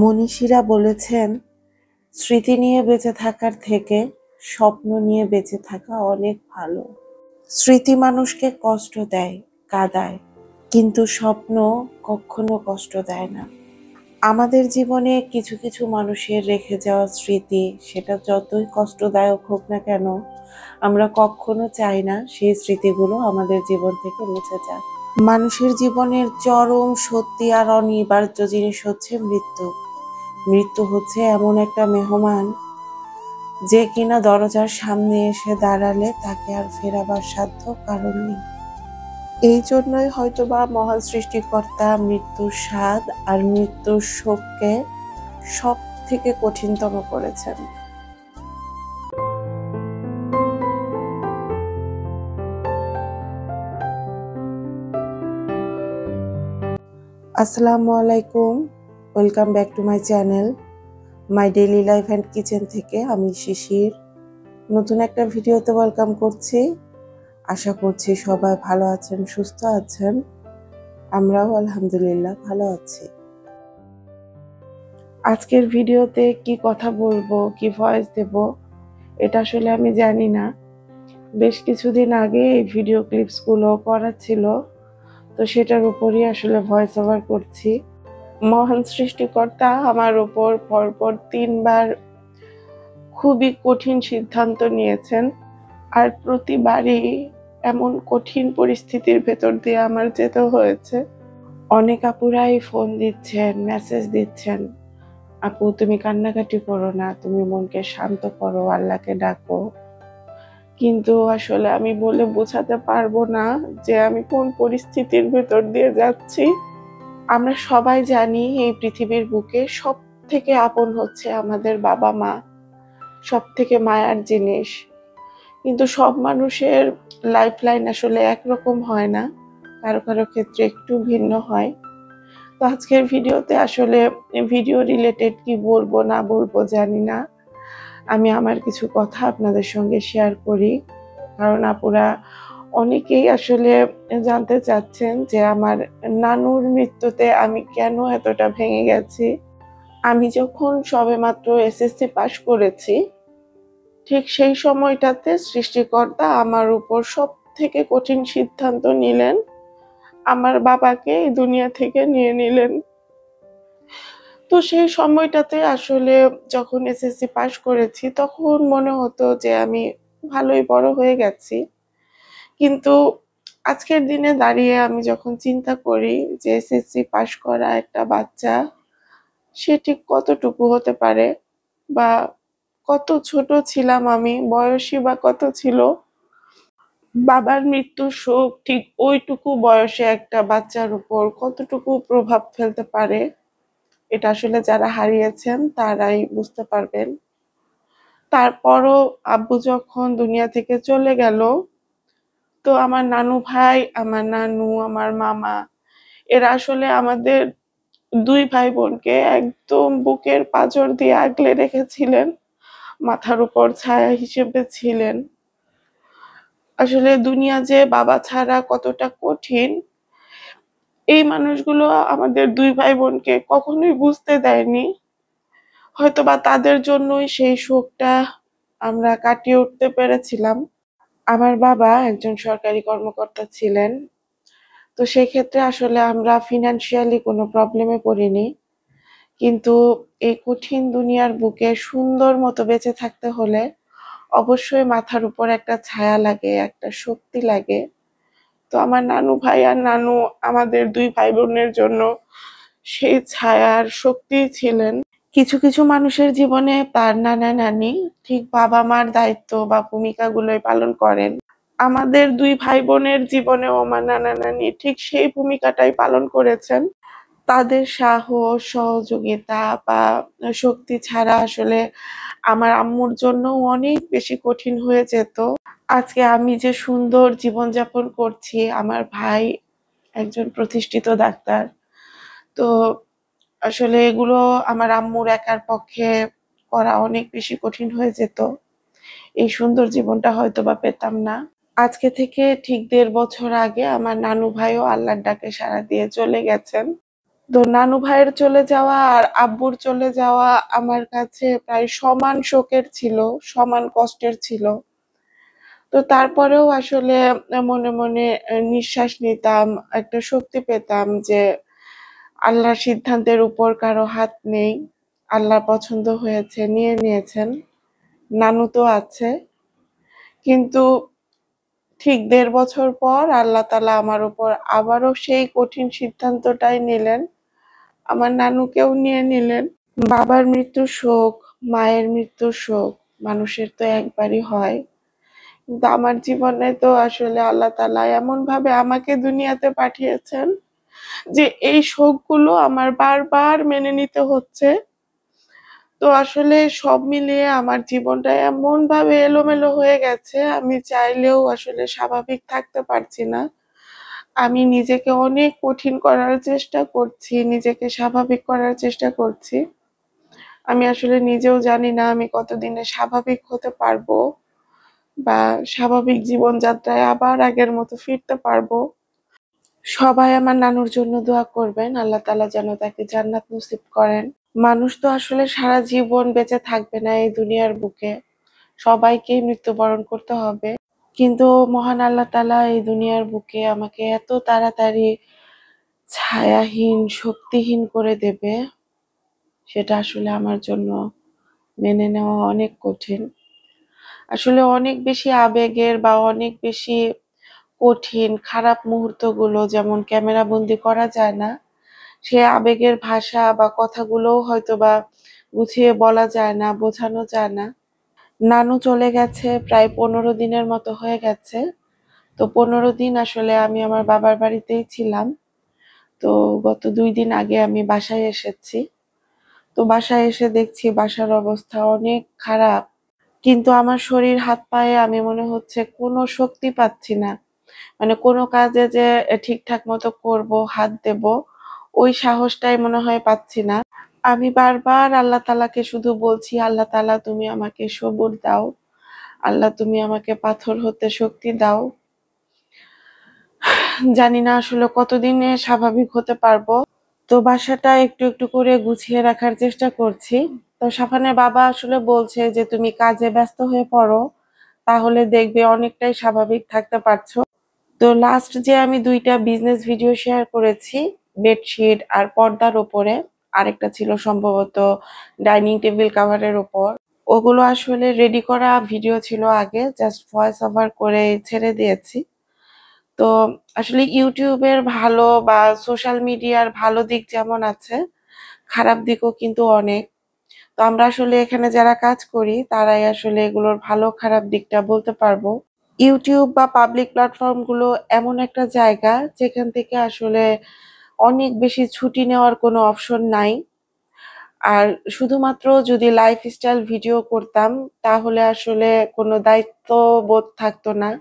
মনীষীরা বলেছেন, স্মৃতি নিয়ে বেঁচে থাকার থেকে স্বপ্ন নিয়ে বেঁচে থাকা অনেক ভালো। স্মৃতি মানুষকে কষ্ট দেয়, কাঁদায়, কিন্তু স্বপ্ন কখনো কষ্ট দেয় না। আমাদের জীবনে কিছু কিছু মানুষের রেখে যাওয়া স্মৃতি, সেটা যতই কষ্টদায়ক হোক না কেন, আমরা কখনো চাই না সেই স্মৃতিগুলো আমাদের জীবন থেকে মুছে যাক। মানুষের জীবনের চরম সত্যি আর অনিবার্য জিনিস হচ্ছে মৃত্যু। মৃত্যু হচ্ছে এমন একটা মেহমান যে কিনা দরজার সামনে এসে দাঁড়ালে তাকে আর ফেরাবার সাধ্য কারণ নেই। এই জন্যই হয়তোবা মহান সৃষ্টিকর্তা মৃত্যুর স্বাদ আর মৃত্যুর শোককে সব থেকে কঠিনতম করেছেন। আসসালামু আলাইকুম, welcome back to my channel my daily life and kitchen থেকে আমি শিশির নতুন একটা ভিডিওতে ওয়েলকাম করছি। আশা করছি সবাই ভালো আছেন, সুস্থ আছেন। আমরাও আলহামদুলিল্লাহ ভালো আছি। আজকের ভিডিওতে কি কথা বলবো, কি ভয়েস দেব, এটা আসলে আমি জানি না। বেশ কিছুদিন আগে এই ভিডিও ক্লিপসগুলো করা ছিল, তো সেটার উপরই আসলে ভয়েস ওভার করছি। মহান সৃষ্টিকর্তা আমার উপর পরপর 3 বার খুবই কঠিন সিদ্ধান্ত নিয়েছেন, আর প্রতিবারই এমন কঠিন পরিস্থিতির ভেতর দিয়ে আমার যেতে হয়েছে। অনেক আপুরাই ফোন দিচ্ছেন, মেসেজ দিচ্ছেন, আপু তুমি কান্নাকাটি করো না, তুমি মনকে শান্ত করো, আল্লাহকে ডাকো। কিন্তু আসলে আমি বলে বোঝাতে পারবো না যে আমি কোন পরিস্থিতির ভেতর দিয়ে যাচ্ছি। আমরা সবাই জানি এই পৃথিবীর বুকে সব থেকে আপন হচ্ছে আমাদের বাবা মা, সব থেকে মায়ার জিনিস। কিন্তু সব মানুষের লাইফ লাইন আসলে একরকম হয় না, কারো কারো ক্ষেত্রে একটু ভিন্ন হয়। তো আজকের ভিডিওতে আসলে ভিডিও রিলেটেড কি বলবো না বলবো জানি না, আমি আমার কিছু কথা আপনাদের সঙ্গে শেয়ার করি, কারণ আপুরা অনেকেই আসলে জানতে চাচ্ছেন যে আমার নানুর মৃত্যুতে আমি কেন এতটা ভেঙে গেছি। আমি যখন সবেমাত্র এসএসসি পাশ করেছি, ঠিক সেই সময়টাতে সৃষ্টিকর্তা আমার উপর সব থেকে কঠিন সিদ্ধান্ত নিলেন, আমার বাবাকে এই দুনিয়া থেকে নিয়ে নিলেন। তো সেই সময়টাতে আসলে যখন এসএসসি পাশ করেছি, তখন মনে হতো যে আমি ভালোই বড় হয়ে গেছি। কিন্তু আজকের দিনে দাঁড়িয়ে আমি যখন চিন্তা করি যে এসএসসি পাশ করা একটা বাচ্চা, সে ঠিক কতটুকু হতে পারে, বা কত ছোট ছিলাম আমি, বয়সী বা কত ছিল, বাবার মৃত্যুর শোক ঠিক ওইটুকু বয়সে একটা বাচ্চার উপর কতটুকু প্রভাব ফেলতে পারে, এটা আসলে যারা হারিয়েছেন তারাই বুঝতে পারবেন। তারপরও আব্বু যখন দুনিয়া থেকে চলে গেল, তো আমার নানু ভাই, আমার নানু, আমার মামা, এরা আসলে আমাদের 2 ভাই বোনকে একদম বুকের পাঁজর দিয়ে আগলে রেখেছিলেন, মাথার উপর ছায়া হিসেবে ছিলেন। আসলে দুনিয়া যে বাবা ছাড়া কতটা কঠিন, এই মানুষগুলো আমাদের 2 ভাই বোনকে কখনোই বুঝতে দেয়নি। হয়তোবা তাদের জন্যই সেই শোকটা আমরা কাটিয়ে উঠতে পেরেছিলাম। আমার বাবা একজন সরকারি কর্মকর্তা ছিলেন, তো সেক্ষেত্রে আসলে আমরা ফিনান্সিয়ালি কোনো প্রবলেমে পড়িনি। কিন্তু এই কঠিন দুনিয়ার বুকে সুন্দর মতো বেঁচে থাকতে হলে অবশ্যই মাথার উপর একটা ছায়া লাগে, একটা শক্তি লাগে। তো আমার নানু ভাই আর নানু আমাদের 2 ভাই বোনের জন্য সেই ছায়ার শক্তি ছিলেন। কিছু কিছু মানুষের জীবনে তার নানা নানি ঠিক বাবা মার দায়িত্ব বা ভূমিকাগুলোই পালন করেন। আমাদের 2 ভাই বোনের জীবনেও আমার নানা নানি ঠিক সেই ভূমিকাটাই পালন করেছেন। তাদের সাহস, সহযোগিতা বা শক্তি ছাড়া আসলে আমার আম্মুর জন্য অনেক বেশি কঠিন হয়ে যেত। আজকে আমি যে সুন্দর জীবনযাপন করছি, আমার ভাই একজন প্রতিষ্ঠিত ডাক্তার। তো আসলে এগুলো আমার আম্মুর একার পক্ষে করা অনেক বেশি কঠিন হয়ে যেত। এই সুন্দর জীবনটা হয়তোবা পেতাম না। আজকে থেকে ঠিক 1.5 বছর আগে আমার নানু ভাইও আল্লাহর ডাকে সাড়া দিয়ে চলে গেছেন। তো নানু ভাইয়ের চলে যাওয়া আর আব্বুর চলে যাওয়া আমার কাছে প্রায় সমান শোকের ছিল, সমান কষ্টের ছিল। তো তারপরেও আসলে মনে মনে নিঃশ্বাস নিতাম, একটা শক্তি পেতাম যে আল্লাহর সিদ্ধান্তের উপর কারো হাত নেই। আল্লাহ পছন্দ হয়েছে, নিয়ে নিয়েছেন। নানু তো আছে। কিন্তু ঠিক ১.৫ বছর পর আল্লাহ তাআলা আমার উপর আবারও সেই কঠিন সিদ্ধান্তটাই নিলেন। আমার নানুকেও নিয়ে নিলেন। বাবার মৃত্যুর শোক, মায়ের মৃত্যুর শোক মানুষের তো একবারই হয়। কিন্তু আমার জীবনে তো আসলে আল্লাহ তাআলা এমনভাবে আমাকে দুনিয়াতে পাঠিয়েছেন যে এই শোকগুলো আমার বারবার মেনে নিতে হচ্ছে। তো আসলে সব মিলিয়ে আমার জীবনটা এমনভাবে এলোমেলো হয়ে গেছে, আমি চাইলেও আসলে স্বাভাবিক থাকতে পারছি না। আমি নিজেকে অনেক কঠিন করার চেষ্টা করছি, নিজেকে স্বাভাবিক করার চেষ্টা করছি। আমি আসলে নিজেও জানি না আমি কতদিনে স্বাভাবিক হতে পারবো বা স্বাভাবিক জীবনযাত্রায় আবার আগের মতো ফিরতে পারবো। সবাই আমার নানুর জন্য দোয়া করবেন। আল্লাহ তাআলা যেন তাকে জান্নাত নসিব করেন। মানুষ তো আসলে সারা জীবন বেঁচে থাকবে না এই দুনিয়ার বুকে। সবাইকেই মৃত্যুবরণ করতে হবে। কিন্তু মহান আল্লাহ তাআলা এই দুনিয়ার বুকে আমাকে এত তাড়াতাড়ি ছায়াহীন, শক্তিহীন করে দেবে, সেটা আসলে আমার জন্য মেনে নেওয়া অনেক কঠিন। আসলে অনেক বেশি আবেগের বা অনেক বেশি কঠিন খারাপ মুহূর্তগুলো যেমন ক্যামেরাবন্দী করা যায় না, সে আবেগের ভাষা বা কথাগুলোও হয়তোবা গুছিয়ে বলা যায় না, বোঝানো যায় না। নানু চলে গেছে প্রায় ১৫ দিনের মতো হয়ে গেছে। তো ১৫ দিন আসলে আমি আমার বাবার বাড়িতেই ছিলাম। তো গত ২ দিন আগে আমি বাসায় এসেছি। তো বাসায় এসে দেখছি বাসার অবস্থা অনেক খারাপ। কিন্তু আমার শরীর হাত পায়ে আমি মনে হচ্ছে কোনো শক্তি পাচ্ছি না। মানে কোনো কাজে যে ঠিকঠাক মতো করবো, হাত দেবো, ওই সাহসটাই মনে হয় পাচ্ছি না। আমি বারবার আল্লাহ তাআলাকে শুধু বলছি, "আল্লাহ তাআলা তুমি আমাকে সবুর দাও। আল্লাহ তুমি আমাকে পাথর হতে শক্তি দাও।" জানি না আসলে কতদিনে স্বাভাবিক হতে পারবো। তো বাসাটা একটু একটু করে গুছিয়ে রাখার চেষ্টা করছি। তো সাফানের বাবা আসলে বলছে যে, "তুমি কাজে ব্যস্ত হয়ে পড়ো। তাহলে দেখবে অনেকটাই স্বাভাবিক থাকতে পারছো।" তো লাস্ট যে আমি ২ টা বিজনেস ভিডিও শেয়ার করেছি, বেডশিট আর পর্দার উপরে, আরেকটা ছিল সম্ভবত ডাইনিং টেবিল কাভারের উপর। ওগুলো আসলে রেডি করা ভিডিও ছিল আগে, জাস্ট ভয়েস ওভার করে ছেড়ে দিয়েছি। তো আসলে ইউটিউবের ভালো বা সোশ্যাল মিডিয়ার ভালো দিক যেমন আছে, খারাপ দিকও কিন্তু অনেক। তো আমরা আসলে এখানে যারা কাজ করি তারাই আসলে এগুলোর ভালো খারাপ দিকটা বলতে পারবো। ইউটিউব বা পাবলিক প্ল্যাটফর্ম গুলো এমন একটা জায়গা যেখান থেকে আসলে অনেক বেশি ছুটি নেওয়ার কোনো অপশন নাই। আর শুধুমাত্র যদি লাইফস্টাইল ভিডিও করতাম তাহলে আসলে কোনো দায়িত্ববোধ থাকতো না।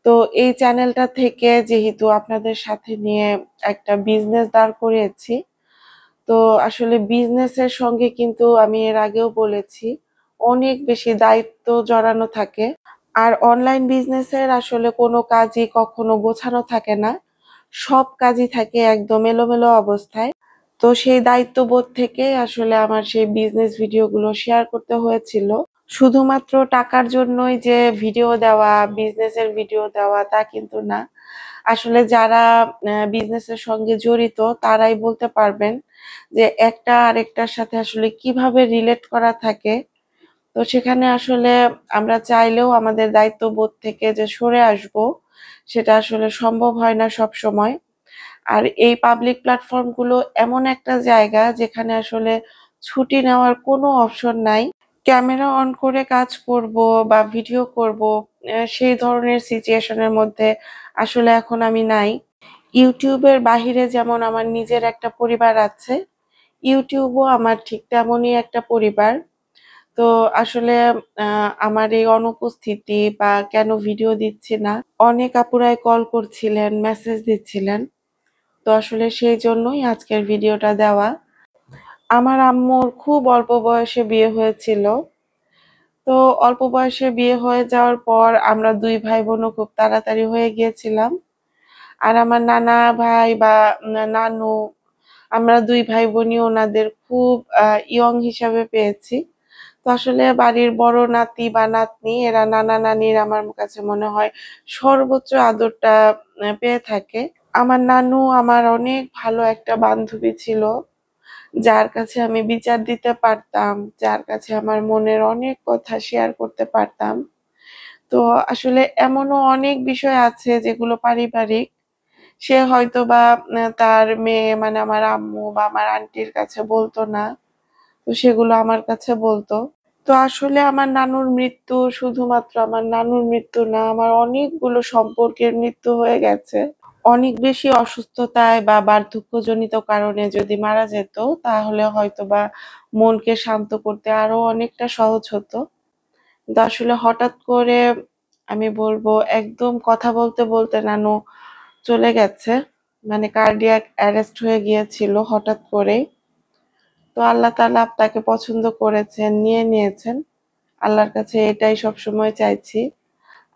তো এই চ্যানেলটা থেকে যেহেতু আপনাদের সাথে নিয়ে একটা বিজনেস দাঁড় করিয়েছি, তো আসলে বিজনেসের সঙ্গে কিন্তু আমি এর আগেও বলেছি, অনেক বেশি দায়িত্ব জড়ানো থাকে। আর অনলাইন বিজনেসের আসলে কোনো কাজই কখনো গোছানো থাকে না। সব কাজই থাকে একদম এলোমেলো অবস্থায়। তো সেই দায়িত্ববোধ থেকে আসলে আমার সেই বিজনেস ভিডিওগুলো শেয়ার করতে হয়েছিল। শুধুমাত্র টাকার জন্যই যে ভিডিও দেওয়া, বিজনেসের ভিডিও দেওয়া তা কিন্তু না। আসলে যারা বিজনেসের সঙ্গে জড়িত তারাই বলতে পারবেন যে একটা আরেকটার সাথে আসলে কিভাবে রিলেট করা থাকে। তো সেখানে আসলে আমরা চাইলেও আমাদের দায়িত্ববোধ থেকে যে সরে আসবো, সেটা আসলে সম্ভব হয় না সবসময়। আর এই পাবলিক প্ল্যাটফর্ম গুলো এমন একটা জায়গা যেখানে আসলে ছুটি নেওয়ার কোনো অপশন নাই। ক্যামেরা অন করে কাজ করব বা ভিডিও করব, সেই ধরনের সিচুয়েশন এর মধ্যে আসলে এখন আমি নাই। ইউটিউবের বাহিরে যেমন আমার নিজের একটা পরিবার আছে, ইউটিউবও আমার ঠিক তেমনই একটা পরিবার। তো আসলে আমার এই অনুপস্থিতি বা কেন ভিডিও দিচ্ছি না, অনেক আপুরাই কল করছিলেন, মেসেজ দিচ্ছিলেন। তো আসলে সেই জন্যই আজকের ভিডিওটা দেওয়া। আমার আম্মুর খুব অল্প বয়সে বিয়ে হয়েছিল। তো অল্প বয়সে বিয়ে হয়ে যাওয়ার পর আমরা ২ ভাই বোনও খুব তাড়াতাড়ি হয়ে গিয়েছিলাম। আর আমার নানা ভাই বা নানু আমরা দুই ভাই বোনই ওনাদের খুব ইয়ং হিসাবে পেয়েছি। তো আসলে বাড়ির বড় নাতি বা নাতনি এরা নানা নানির আমার কাছে মনে হয় সর্বোচ্চ আদরটা পেয়ে থাকে। আমার নানু আমার অনেক ভালো একটা বান্ধবী ছিল, যার কাছে আমি বিচার দিতে পারতাম, যার কাছে আমার মনের অনেক কথা শেয়ার করতে পারতাম। তো আসলে এমনও অনেক বিষয় আছে যেগুলো পারিবারিক, সে হয়তোবা তার মেয়ে মানে আমার আম্মু বা আমার আন্টির কাছে বলতো না, তো সেগুলো আমার কাছে বলতো। তো আসলে আমার নানুর মৃত্যু শুধুমাত্র আমার নানুর মৃত্যু না, আমার অনেকগুলো সম্পর্কের মৃত্যু হয়ে গেছে। অনেক বেশি অসুস্থতায় বা বার্ধক্যজনিত কারণে যদি মারা যেত তাহলে হয়তোবা মনকে শান্ত করতে আরো অনেকটা সহজ হতো। কিন্তু আসলে হঠাৎ করে আমি বলবো একদম কথা বলতে বলতে নানু চলে গেছে। মানে কার্ডিয়াক অ্যারেস্ট হয়ে গিয়েছিল হঠাৎ করেই। তো আল্লাহ তাআলা তাকে পছন্দ করেছেন, নিয়ে নিয়েছেন। আল্লাহর কাছে এটাই সবসময় চাইছি।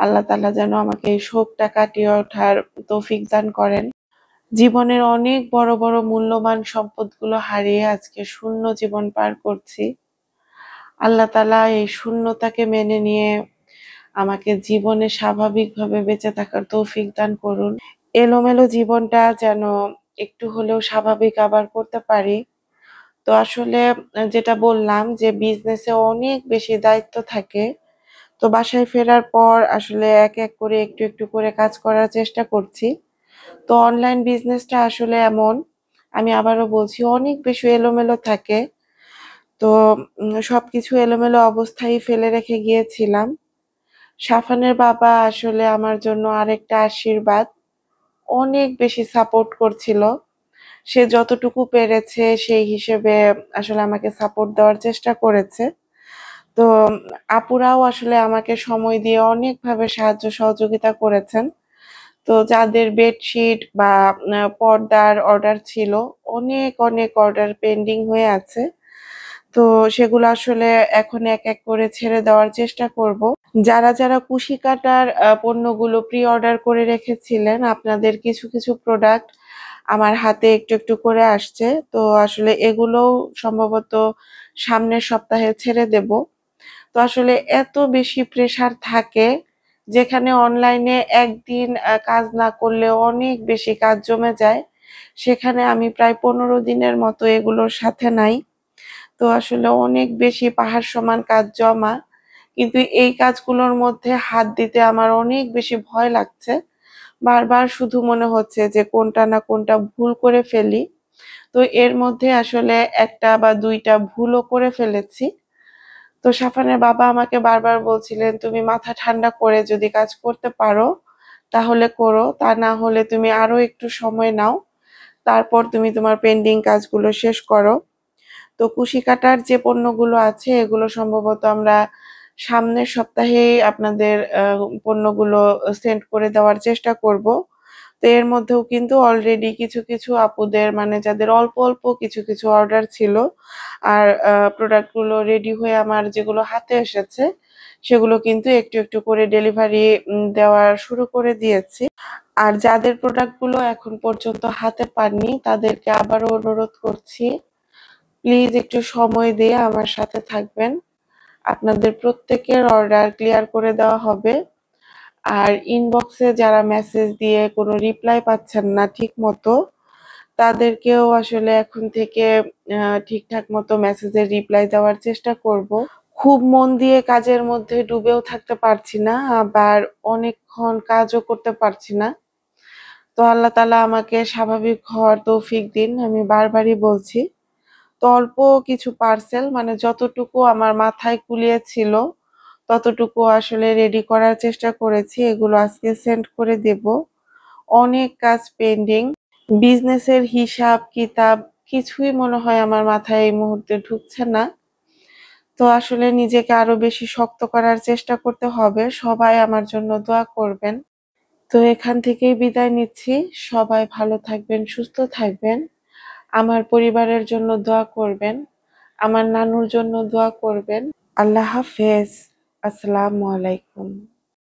আল্লাহ তাআলা যেন আমাকে এই শোকটা কাটিয়ে ওঠার তৌফিক দান করেন। জীবনের অনেক বড় বড় মূল্যবান সম্পদগুলো হারিয়ে আজকে শূন্য জীবন পার করছি। আল্লাহ তাআলা এই শূন্যতাকে মেনে নিয়ে আমাকে জীবনে স্বাভাবিকভাবে বেঁচে থাকার তৌফিক দান করুন। এলোমেলো জীবনটা যেন একটু হলেও স্বাভাবিক আবার করতে পারি। তো আসলে যেটা বললাম যে বিজনেসে অনেক বেশি দায়িত্ব থাকে। তো বাসায় ফেরার পর আসলে এক এক করে একটু একটু করে কাজ করার চেষ্টা করছি। তো অনলাইন বিজনেসটা আসলে এমন, আমি আবারও বলছি, অনেক বেশি এলোমেলো থাকে। তো সবকিছু এলোমেলো অবস্থায় ফেলে রেখে গিয়েছিলাম। সাফানের বাবা আসলে আমার জন্য আরেকটা আশীর্বাদ। অনেক বেশি সাপোর্ট করছিল। সে যতটুকু পেরেছে সেই হিসেবে আসলে আমাকে সাপোর্ট দেওয়ার চেষ্টা করেছে। তো আপুরাও আসলে আমাকে সময় দিয়ে অনেকভাবে সাহায্য সহযোগিতা করেছেন। তো যাদের বেডশিট বা পর্দার অর্ডার ছিল, অনেক অনেক অর্ডার পেন্ডিং হয়ে আছে। তো সেগুলো আসলে এখন এক এক করে ছেড়ে দেওয়ার চেষ্টা করব। যারা যারা কুশি কাটার পণ্যগুলো প্রি অর্ডার করে রেখেছিলেন, আপনাদের কিছু কিছু প্রোডাক্ট আমার হাতে একটু একটু করে আসছে। তো আসলে এগুলোও সম্ভবত সামনের সপ্তাহে ছেড়ে দেব। তো আসলে এত বেশি প্রেসার থাকে, যেখানে অনলাইনে একদিন কাজ না করলে অনেক বেশি কাজ জমে যায়, সেখানে আমি প্রায় 15 দিনের মতো এগুলোর সাথে নাই। তো আসলে অনেক বেশি পাহাড় সমান কাজ জমা, কিন্তু এই কাজগুলোর মধ্যে হাত দিতে আমার অনেক বেশি ভয় লাগছে। বারবার শুধু মনে হচ্ছে যে কোনটা না কোনটা ভুল করে ফেলি। তো এর মধ্যে আসলে একটা বা দুইটা ভুলও করে ফেলেছি। তো সাফানের বাবা আমাকে বারবার বলছিলেন, তুমি মাথা ঠান্ডা করে যদি কাজ করতে পারো তাহলে করো, তা না হলে তুমি আরো একটু সময় নাও, তারপর তুমি তোমার পেন্ডিং কাজগুলো শেষ করো। তো কুশি কাটার যে পণ্যগুলো আছে এগুলো সম্ভবত আমরা সামনের সপ্তাহেই আপনাদের পণ্যগুলো সেন্ড করে দেওয়ার চেষ্টা করব। তো এর মধ্যেও কিন্তু অলরেডি কিছু কিছু আপুদের মানে যাদের অল্প অল্প কিছু কিছু অর্ডার ছিল, আর প্রোডাক্টগুলো রেডি হয়ে আমার যেগুলো হাতে এসেছে সেগুলো কিন্তু একটু একটু করে ডেলিভারি দেওয়া শুরু করে দিয়েছি। আর যাদের প্রোডাক্টগুলো এখন পর্যন্ত হাতে পাননি তাদেরকে আবারও অনুরোধ করছি, প্লিজ একটু সময় দিয়ে আমার সাথে থাকবেন। আপনাদের প্রত্যেকের অর্ডার ক্লিয়ার করে দেওয়া হবে। আর ইনবক্সে যারা মেসেজ দিয়ে কোনো রিপ্লাই পাচ্ছেন না ঠিক মতো, তাদেরকেও আসলে এখন থেকে ঠিকঠাক মতো মেসেজের রিপ্লাই দেওয়ার চেষ্টা করব। খুব মন দিয়ে কাজের মধ্যে ডুবেও থাকতে পারছি না, আবার অনেকক্ষণ কাজও করতে পারছি না। তো আল্লাহ তাআলা আমাকে স্বাভাবিক হওয়ার তৌফিক দিন, আমি বারবারই বলছি। তো অল্প কিছু পার্সেল মানে যতটুকু আমার মাথায় কুলিয়েছিল ততটুকু আসলে রেডি করার চেষ্টা করেছি, এগুলো আজকে সেন্ড করে দেব। অনেক কাজ পেন্ডিং, বিজনেসের হিসাব কিতাব কিছুই মনে হয় আমার মাথায় এই মুহূর্তে ঢুকছে না। তো আসলে নিজেকে আরো বেশি শক্ত করার চেষ্টা করতে হবে। সবাই আমার জন্য দোয়া করবেন। তো এখান থেকেই বিদায় নিচ্ছি। সবাই ভালো থাকবেন, সুস্থ থাকবেন। আমার পরিবারের জন্য দোয়া করবেন। আমার নানুর জন্য দোয়া করবেন। আল্লাহ হাফেজ। আসসালামু আলাইকুম।